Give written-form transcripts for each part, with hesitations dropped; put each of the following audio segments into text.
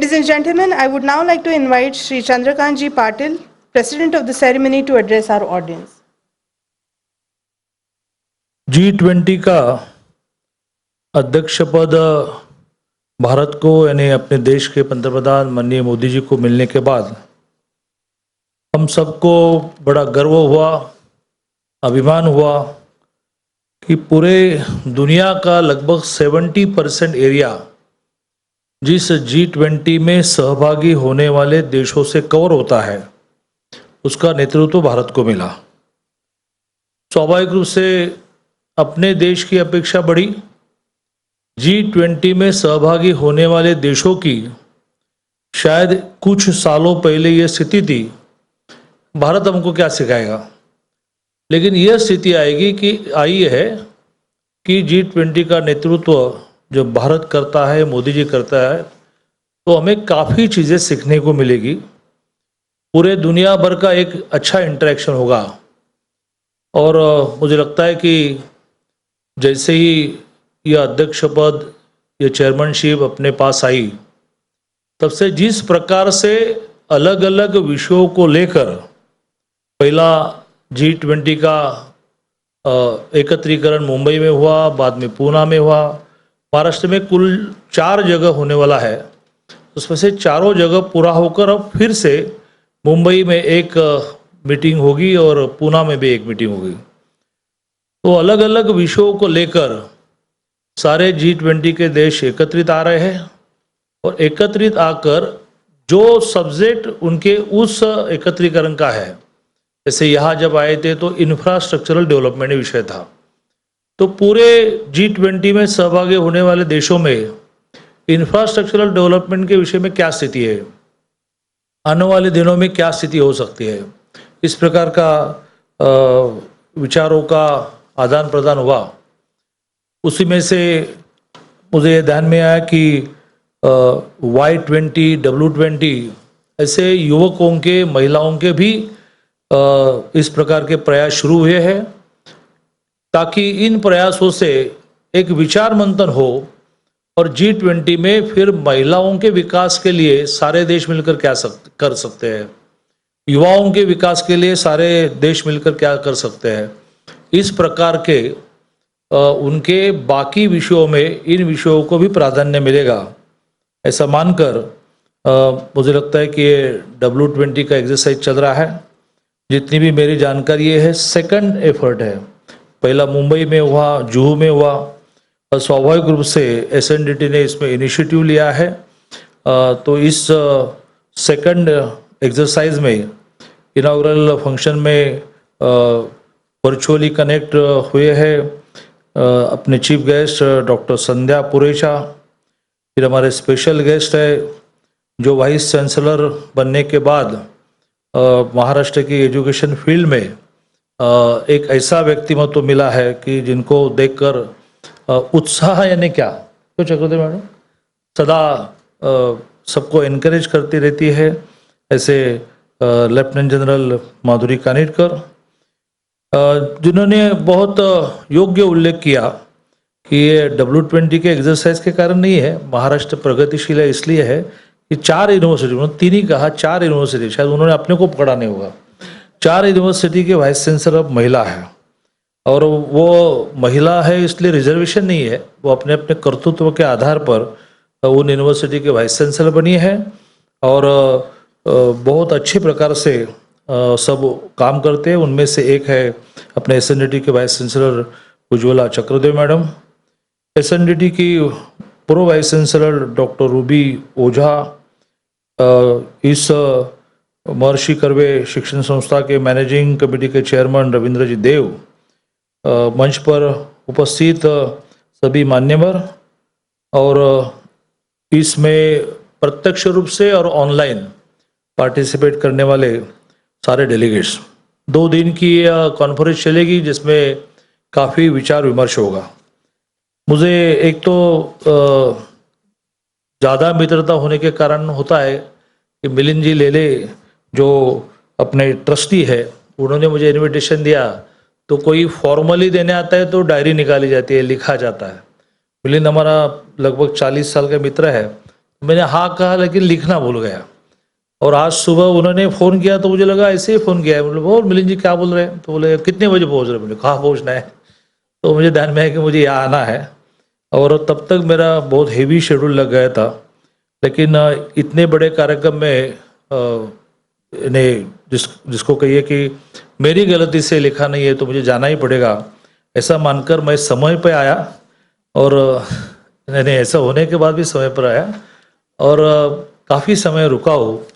Ladies and gentlemen, I would now like to invite Shri Chandrakant Ji Patil, President of the ceremony, to address our audience. G20 का अध्यक्ष पद भारत को यानी अपने देश के पंतप्रधान माननीय मोदी जी को मिलने के बाद हम सबको बड़ा गर्व हुआ, अभिमान हुआ कि पूरे दुनिया का लगभग 70% एरिया जिस G20 में सहभागी होने वाले देशों से कवर होता है, उसका नेतृत्व भारत को मिला। स्वाभाविक रूप से अपने देश की अपेक्षा बढ़ी। G20 में सहभागी होने वाले देशों की शायद कुछ सालों पहले ये स्थिति थी, भारत हमको क्या सिखाएगा, लेकिन यह स्थिति आई है कि G20 का नेतृत्व जब भारत करता है, मोदी जी करता है, तो हमें काफ़ी चीज़ें सीखने को मिलेगी। पूरे दुनिया भर का एक अच्छा इंटरेक्शन होगा और मुझे लगता है कि जैसे ही यह अध्यक्ष पद, यह चेयरमैनशिप अपने पास आई, तब से जिस प्रकार से अलग अलग विषयों को लेकर पहला G20 का एकत्रीकरण मुंबई में हुआ, बाद में पूना में हुआ, महाराष्ट्र में कुल 4 जगह होने वाला है। उसमें से चारों जगह पूरा होकर अब फिर से मुंबई में एक मीटिंग होगी और पूना में भी एक मीटिंग होगी। तो अलग अलग विषयों को लेकर सारे G20 के देश एकत्रित आ रहे हैं और एकत्रित आकर जो सब्जेक्ट उनके उस एकत्रीकरण का है, जैसे यहाँ जब आए थे तो इंफ्रास्ट्रक्चरल डेवलपमेंट विषय था, तो पूरे G20 में सहभागी होने वाले देशों में इंफ्रास्ट्रक्चरल डेवलपमेंट के विषय में क्या स्थिति है, आने वाले दिनों में क्या स्थिति हो सकती है, इस प्रकार का विचारों का आदान प्रदान हुआ। उसी में से मुझे ध्यान में आया कि Y20, W20 ऐसे युवकों के, महिलाओं के भी इस प्रकार के प्रयास शुरू हुए हैं, ताकि इन प्रयासों से एक विचार मंथन हो और G20 में फिर महिलाओं के विकास के लिए सारे देश मिलकर क्या कर सकते हैं, युवाओं के विकास के लिए सारे देश मिलकर क्या कर सकते हैं, इस प्रकार के उनके बाकी विषयों में इन विषयों को भी प्राधान्य मिलेगा, ऐसा मानकर मुझे लगता है कि ये W20 का एक्सरसाइज चल रहा है। जितनी भी मेरी जानकारी है, सेकंड एफर्ट है। पहला मुंबई में हुआ, जुहू में हुआ, और स्वाभाविक रूप से SNDT ने इसमें इनिशिएटिव लिया है। तो इस सेकंड एक्सरसाइज में इनॉग्रल फंक्शन में वर्चुअली कनेक्ट हुए हैं अपने chief guest doctor Sandhya Purecha, फिर हमारे स्पेशल गेस्ट है जो वाइस चांसलर बनने के बाद महाराष्ट्र की एजुकेशन फील्ड में एक ऐसा व्यक्तिमत्व मिला है कि जिनको देखकर उत्साह यानी क्या तो चक्रवर्ती मैडम सदा सबको एनकरेज करती रहती है। ऐसे लेफ्टिनेंट जनरल माधुरी कानिटकर जिन्होंने बहुत योग्य उल्लेख किया कि ये W20 के एक्सरसाइज के कारण नहीं है, महाराष्ट्र प्रगतिशील है इसलिए है कि 4 यूनिवर्सिटी, उन्होंने 3 ही कहा, 4 यूनिवर्सिटी, शायद उन्होंने अपने को पकड़ा नहीं होगा, 4 यूनिवर्सिटी के वाइस चांसलर अब महिला है और वो महिला है इसलिए रिजर्वेशन नहीं है, वो अपने अपने कर्तृत्व के आधार पर उन यूनिवर्सिटी के वाइस चांसलर बनी है और बहुत अच्छे प्रकार से सब काम करते हैं। उनमें से एक है अपने SNDT के vice chancellor Ujjwala Chakradeo madam, SNDT की पूर्व वाइस चांसलर डॉक्टर रूबी ओझा, इस महर्षि कर्वे शिक्षण संस्था के मैनेजिंग कमेटी के चेयरमैन रविंद्र जी देव, मंच पर उपस्थित सभी मान्यवर और इसमें प्रत्यक्ष रूप से और ऑनलाइन पार्टिसिपेट करने वाले सारे डेलीगेट्स। 2 दिन की कॉन्फ्रेंस चलेगी जिसमें काफ़ी विचार विमर्श होगा। मुझे एक तो ज़्यादा मित्रता होने के कारण होता है कि मिलिंद जी लेले जो अपने ट्रस्टी है, उन्होंने मुझे इनविटेशन दिया, तो कोई फॉर्मली देने आता है तो डायरी निकाली जाती है, लिखा जाता है। मिलिंद हमारा लगभग 40 साल का मित्र है, मैंने हाँ कहा लेकिन लिखना भूल गया। और आज सुबह उन्होंने फ़ोन किया तो मुझे लगा ऐसे ही फ़ोन किया है। बोले और मिलिंद जी क्या बोल रहे हैं? तो बोले कितने बजे पहुँच रहे हैं? बोले कहाँ पहुँचना है? तो मुझे ध्यान में है कि मुझे यहाँ आना है, और तब तक मेरा बहुत हेवी शेड्यूल लग गया था। लेकिन इतने बड़े कार्यक्रम में जिसको कहिए कि मेरी गलती से लिखा नहीं है तो मुझे जाना ही पड़ेगा, ऐसा मानकर मैं समय पे आया। और नहीं, ऐसा होने के बाद भी समय पर आया और काफ़ी समय रुका हूँ।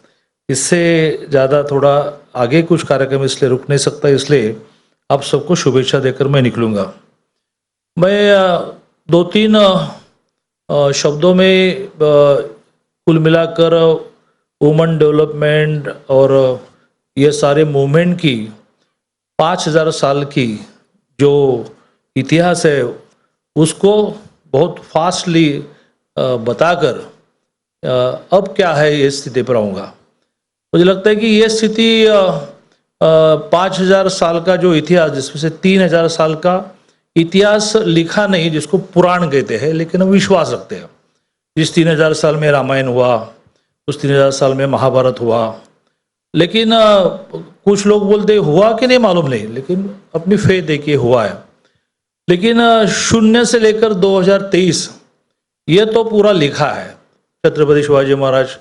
इससे ज़्यादा थोड़ा आगे कुछ कार्यक्रम इसलिए रुक नहीं सकता, इसलिए आप सबको शुभेच्छा देकर मैं निकलूँगा। मैं दो तीन शब्दों में कुल मिलाकर वुमेन डेवलपमेंट और ये सारे मूवमेंट की 5000 साल की जो इतिहास है उसको बहुत फास्टली बताकर अब क्या है ये स्थिति पर आऊँगा। मुझे लगता है कि ये स्थिति 5000 साल का जो इतिहास, जिसमें से 3000 साल का इतिहास लिखा नहीं, जिसको पुराण कहते हैं, लेकिन हम विश्वास रखते हैं। जिस 3000 साल में रामायण हुआ, उस 3000 साल में महाभारत हुआ, लेकिन कुछ लोग बोलते हुआ कि नहीं मालूम नहीं, लेकिन अपनी फेथ है कि हुआ है। लेकिन 0 से लेकर 2023 ये तो पूरा लिखा है। छत्रपति शिवाजी महाराज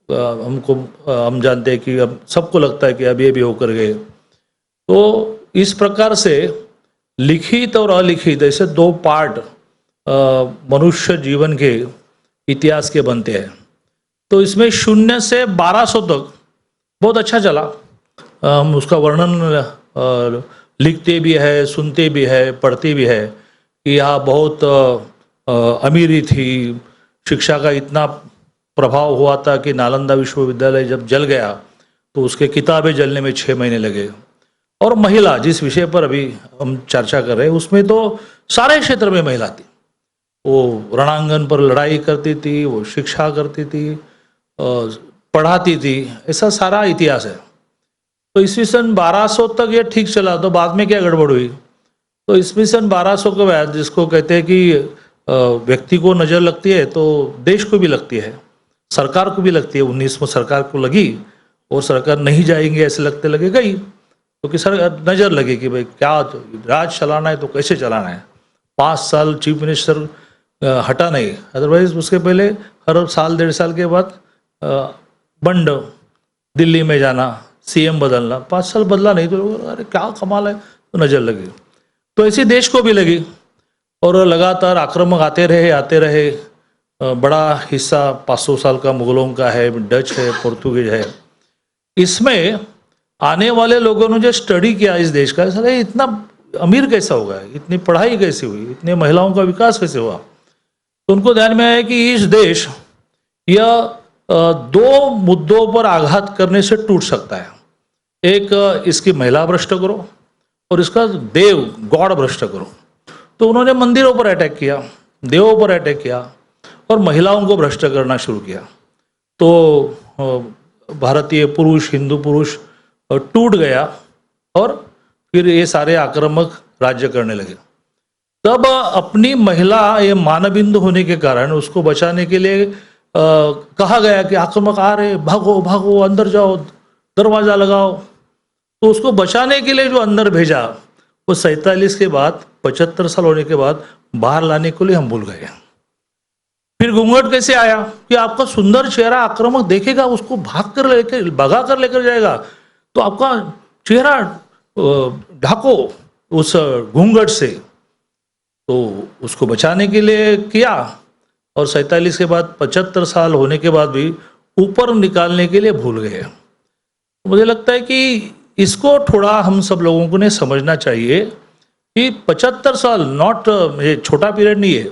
हम जानते हैं कि अब सबको लगता है कि अब ये भी होकर गए। तो इस प्रकार से लिखित और अलिखित ऐसे दो पार्ट मनुष्य जीवन के इतिहास के बनते हैं। तो इसमें 0 से 1200 तक बहुत अच्छा चला। हम उसका वर्णन लिखते भी है, सुनते भी है, पढ़ते भी है कि यहाँ बहुत अमीरी थी, शिक्षा का इतना प्रभाव हुआ था कि नालंदा विश्वविद्यालय जब जल गया तो उसके किताबें जलने में 6 महीने लगे। और महिला, जिस विषय पर अभी हम चर्चा कर रहे हैं, उसमें तो सारे क्षेत्र में महिला थी। वो रणांगन पर लड़ाई करती थी, वो शिक्षा करती थी, पढ़ाती थी, ऐसा सारा इतिहास है। तो ईस्वी सन 1200 तक ये ठीक चला। तो बाद में क्या गड़बड़ हुई? तो ईस्वी सन 1200 के बाद, जिसको कहते हैं कि व्यक्ति को नज़र लगती है तो देश को भी लगती है, सरकार को भी लगती है। 19 में सरकार को लगी और सरकार नहीं जाएंगे ऐसे लगते लगे गई, क्योंकि सर नज़र लगे कि भाई क्या राज चलाना है तो कैसे चलाना है। 5 साल चीफ मिनिस्टर हटा नहीं, अदरवाइज उसके पहले हर साल 1.5 साल के बाद बंड दिल्ली में जाना, सीएम बदलना। 5 साल बदला नहीं तो अरे क्या कमाल है, तो नज़र लगी। तो ऐसी देश को भी लगी और लगातार आक्रमक आते रहे। बड़ा हिस्सा 500 साल का मुगलों का है, डच है, पोर्तुगीज है। इसमें आने वाले लोगों ने जो स्टडी किया इस देश का, सर इतना अमीर कैसा होगा, इतनी पढ़ाई कैसे हुई, इतने महिलाओं का विकास कैसे हुआ। तो उनको ध्यान में आया कि इस देश यह 2 मुद्दों पर आघात करने से टूट सकता है। एक, इसकी महिला भ्रष्ट करो और इसका देव गॉड भ्रष्ट करो। तो उन्होंने मंदिरों पर अटैक किया, देवों पर अटैक किया और महिलाओं को भ्रष्ट करना शुरू किया। तो भारतीय पुरुष, हिंदू पुरुष टूट गया और फिर ये सारे आक्रामक राज्य करने लगे। तब अपनी महिला ये मानबिंदु होने के कारण उसको बचाने के लिए कहा गया कि आक्रामक आ रहे, भागो भागो, अंदर जाओ, दरवाजा लगाओ। तो उसको बचाने के लिए जो अंदर भेजा, वो 47 के बाद, 75 साल होने के बाद बाहर लाने के लिए हम भूल गए। फिर घूंघट कैसे आया कि आपका सुंदर चेहरा आक्रामक देखेगा, उसको भगा कर लेकर जाएगा, तो आपका चेहरा ढाको उस घूंघट से। तो उसको बचाने के लिए किया और 47 के बाद 75 साल होने के बाद भी ऊपर निकालने के लिए भूल गए। मुझे लगता है कि इसको थोड़ा हम सब लोगों को ने समझना चाहिए कि 75 साल नॉट, ये छोटा पीरियड नहीं है।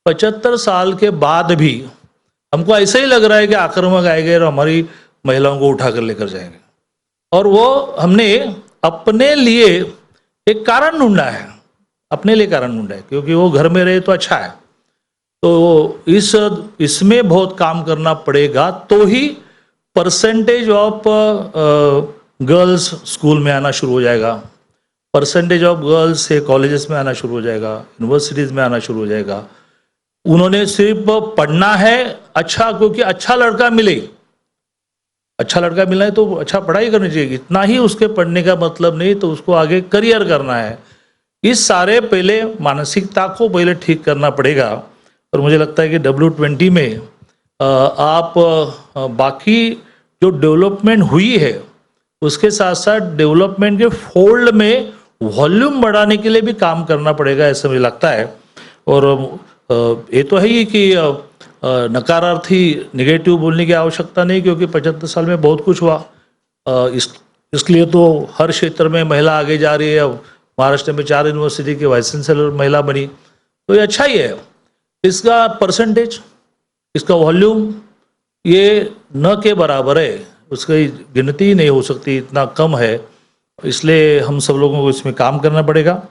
75 साल के बाद भी हमको ऐसा ही लग रहा है कि आक्रामक आएंगे और हमारी महिलाओं को उठा कर लेकर जाएंगे। और वो हमने अपने लिए एक कारण ढूंढा है, अपने लिए कारण ढूंढा है, क्योंकि वो घर में रहे तो अच्छा है। तो इसमें बहुत काम करना पड़ेगा, तो ही परसेंटेज ऑफ गर्ल्स स्कूल में आना शुरू हो जाएगा, परसेंटेज ऑफ गर्ल्स से कॉलेजेस में आना शुरू हो जाएगा, यूनिवर्सिटीज़ में आना शुरू हो जाएगा। उन्होंने सिर्फ पढ़ना है अच्छा, क्योंकि अच्छा लड़का मिले, अच्छा लड़का मिलना है तो अच्छा पढ़ाई करनी चाहिए, इतना ही उसके पढ़ने का मतलब नहीं, तो उसको आगे करियर करना है। इस सारे पहले मानसिकता को पहले ठीक करना पड़ेगा। और मुझे लगता है कि W20 में आप बाकी जो डेवलपमेंट हुई है उसके साथ साथ डेवलपमेंट के फोल्ड में वॉल्यूम बढ़ाने के लिए भी काम करना पड़ेगा, ऐसा मुझे लगता है। और ये तो है ही कि नकारार्थी नेगेटिव बोलने की आवश्यकता नहीं, क्योंकि 75 साल में बहुत कुछ हुआ। इसलिए तो हर क्षेत्र में महिला आगे जा रही है। अब महाराष्ट्र में 4 यूनिवर्सिटी के वाइस चांसलर महिला बनी, तो ये अच्छा ही है। इसका परसेंटेज, इसका वॉल्यूम ये न के बराबर है, उसकी गिनती ही नहीं हो सकती, इतना कम है। इसलिए हम सब लोगों को इसमें काम करना पड़ेगा,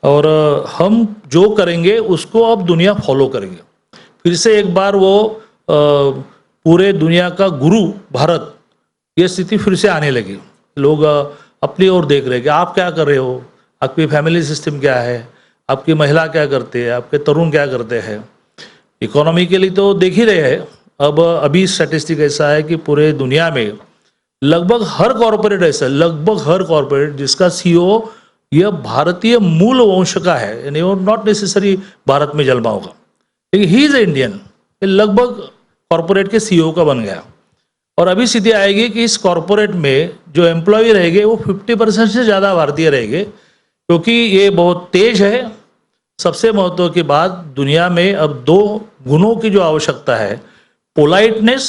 और हम जो करेंगे उसको अब दुनिया फॉलो करेंगे। फिर से एक बार वो पूरे दुनिया का गुरु भारत, ये स्थिति फिर से आने लगी। लोग अपनी ओर देख रहे हैं कि आप क्या कर रहे हो, आपकी फैमिली सिस्टम क्या है, आपकी महिला क्या करते हैं, आपके तरुण क्या करते हैं। इकोनॉमी के लिए तो देख ही रहे हैं। अब अभी स्टैटिस्टिक ऐसा है कि पूरे दुनिया में लगभग हर कॉरपोरेट ऐसा, लगभग हर कॉरपोरेट जिसका CEO यह भारतीय मूल वंश का है, यानी वो नॉट नेसेसरी भारत में जन्मा होगा, लेकिन ही इज इंडियन, लगभग कॉरपोरेट के CEO का बन गया। और अभी स्थिति आएगी कि इस कॉरपोरेट में जो एम्प्लॉय रहेंगे वो 50% से ज़्यादा भारतीय रहेंगे, क्योंकि ये बहुत तेज है। सबसे महत्व की बात, दुनिया में अब 2 गुणों की जो आवश्यकता है, पोलाइटनेस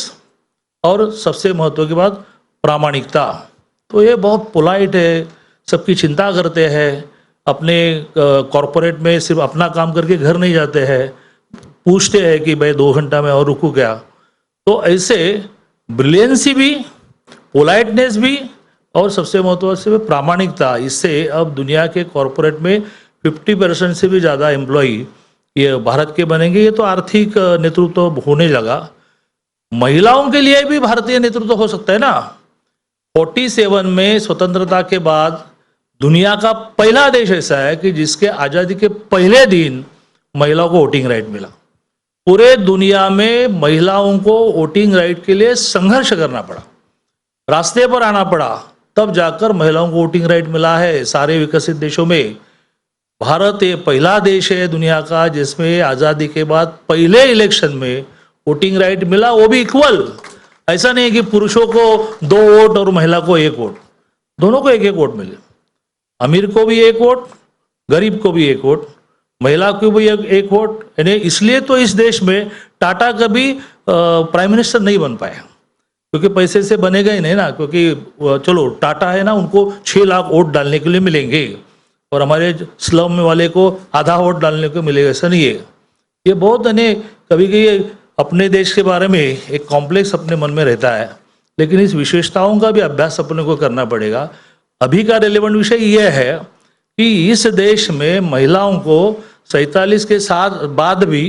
और सबसे महत्व की बात प्रामाणिकता। तो ये बहुत पोलाइट है, सबकी चिंता करते हैं, अपने कॉरपोरेट में सिर्फ अपना काम करके घर नहीं जाते हैं, पूछते हैं कि भाई 2 घंटा में और रुकूं क्या। तो ऐसे ब्रिलियंसी भी, पोलाइटनेस भी, और सबसे महत्व से प्रामाणिकता, इससे अब दुनिया के कॉरपोरेट में 50% से भी ज़्यादा एम्प्लॉय ये भारत के बनेंगे। ये तो आर्थिक नेतृत्व होने लगा। महिलाओं के लिए भी भारतीय नेतृत्व हो सकता है ना। 47 में स्वतंत्रता के बाद दुनिया का पहला देश ऐसा है कि जिसके आज़ादी के पहले दिन महिलाओं को वोटिंग राइट मिला। पूरे दुनिया में महिलाओं को वोटिंग राइट के लिए संघर्ष करना पड़ा, रास्ते पर आना पड़ा, तब जाकर महिलाओं को वोटिंग राइट मिला है। सारे विकसित देशों में भारत ये पहला देश है दुनिया का जिसमें आज़ादी के बाद पहले इलेक्शन में वोटिंग राइट मिला, वो भी इक्वल। ऐसा नहीं कि पुरुषों को 2 वोट और महिला को 1 वोट, दोनों को 1-1 वोट मिले। अमीर को भी 1 वोट, गरीब को भी 1 वोट, महिला को भी 1 वोट। यानी इसलिए तो इस देश में टाटा कभी प्राइम मिनिस्टर नहीं बन पाया, क्योंकि पैसे से बनेगा ही नहीं ना। क्योंकि चलो टाटा है ना, उनको 6 लाख वोट डालने के लिए मिलेंगे, और हमारे स्लम में वाले को आधा वोट डालने को मिलेगा, ऐसा नहीं है। ये बहुत यानी कभी कभी अपने देश के बारे में एक कॉम्प्लेक्स अपने मन में रहता है, लेकिन इस विशेषताओं का भी अभ्यास अपने को करना पड़ेगा। अभी का रेलेवेंट विषय यह है कि इस देश में महिलाओं को 47 के साथ बाद भी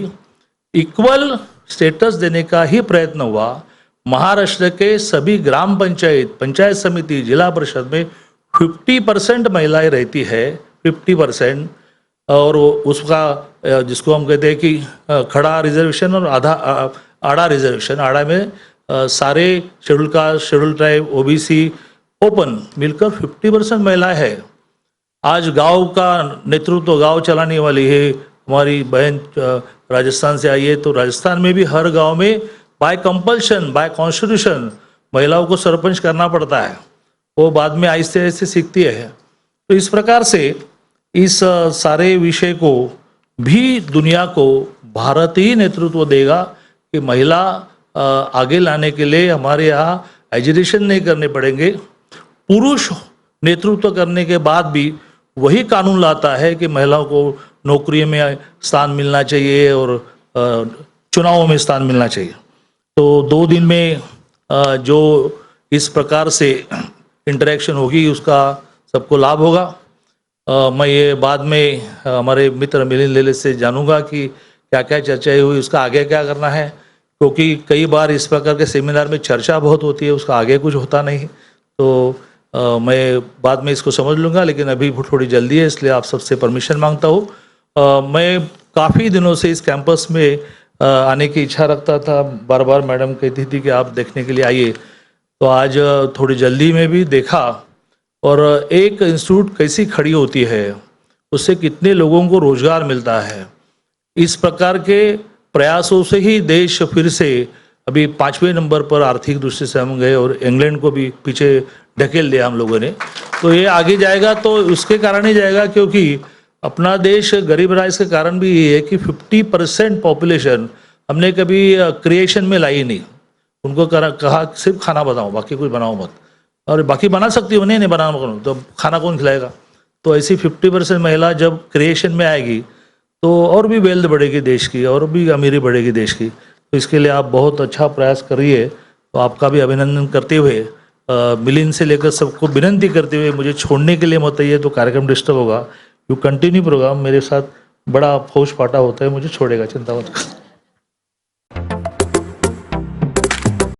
इक्वल स्टेटस देने का ही प्रयत्न हुआ। महाराष्ट्र के सभी ग्राम पंचायत, पंचायत समिति, जिला परिषद में 50% महिलाएं रहती है, 50%। और उसका जिसको हम कहते हैं कि खड़ा रिजर्वेशन और आड़ा रिजर्वेशन, आड़ा में सारे schedule caste, schedule tribe, OBC open मिलकर 50% महिलाएं है। आज गांव का नेतृत्व, गांव चलाने वाली है हमारी बहन, राजस्थान से आई है, तो राजस्थान में भी हर गांव में बाय कंपल्शन, बाय कॉन्स्टिट्यूशन महिलाओं को सरपंच करना पड़ता है। वो बाद में आहिस्ते आहिस्ते सीखती है। तो इस प्रकार से इस सारे विषय को भी दुनिया को भारत ही नेतृत्व देगा कि महिला आगे लाने के लिए हमारे यहाँ एजिटेशन नहीं करने पड़ेंगे। पुरुष नेतृत्व करने के बाद भी वही कानून लाता है कि महिलाओं को नौकरी में स्थान मिलना चाहिए और चुनावों में स्थान मिलना चाहिए। तो 2 दिन में जो इस प्रकार से इंटरेक्शन होगी उसका सबको लाभ होगा। मैं ये बाद में हमारे मित्र मिलिंद लेले से जानूंगा कि क्या क्या चर्चाएं हुई, उसका आगे क्या करना है, क्योंकि कई बार इस प्रकार के सेमिनार में चर्चा बहुत होती है, उसका आगे कुछ होता नहीं। तो मैं बाद में इसको समझ लूँगा, लेकिन अभी थोड़ी जल्दी है, इसलिए आप सबसे परमिशन मांगता हूँ। मैं काफ़ी दिनों से इस कैंपस में आने की इच्छा रखता था, बार बार मैडम कहती थी कि आप देखने के लिए आइए, तो आज थोड़ी जल्दी में भी देखा। और एक इंस्टीट्यूट कैसी खड़ी होती है, उससे कितने लोगों को रोजगार मिलता है, इस प्रकार के प्रयासों से ही देश फिर से अभी 5वें नंबर पर आर्थिक दृष्टि से हम गए और इंग्लैंड को भी पीछे ढकेल दिया हम लोगों ने। तो ये आगे जाएगा तो उसके कारण ही जाएगा, क्योंकि अपना देश गरीब रहा, इसके कारण भी ये है कि 50% पॉपुलेशन हमने कभी क्रिएशन में लाई नहीं। उनको कहा सिर्फ खाना बनाओ, बाकी कुछ बनाओ मत, और बाकी बना सकती हो, नहीं बनाना तो खाना कौन खिलाएगा। तो ऐसी 50% महिला जब क्रिएशन में आएगी तो और भी वेल्थ बढ़ेगी देश की, और भी अमीरी बढ़ेगी देश की। तो इसके लिए आप बहुत अच्छा प्रयास करिए, तो आपका भी अभिनंदन करते हुए मिलिंद से लेकर सबको विनंती करते हुए मुझे छोड़ने के लिए मत आइए, तो कार्यक्रम डिस्टर्ब होगा। यू कंटिन्यू प्रोग्राम, मेरे साथ बड़ा फौज फाटा होता है, मुझे छोड़ेगा, चिंता मत करो।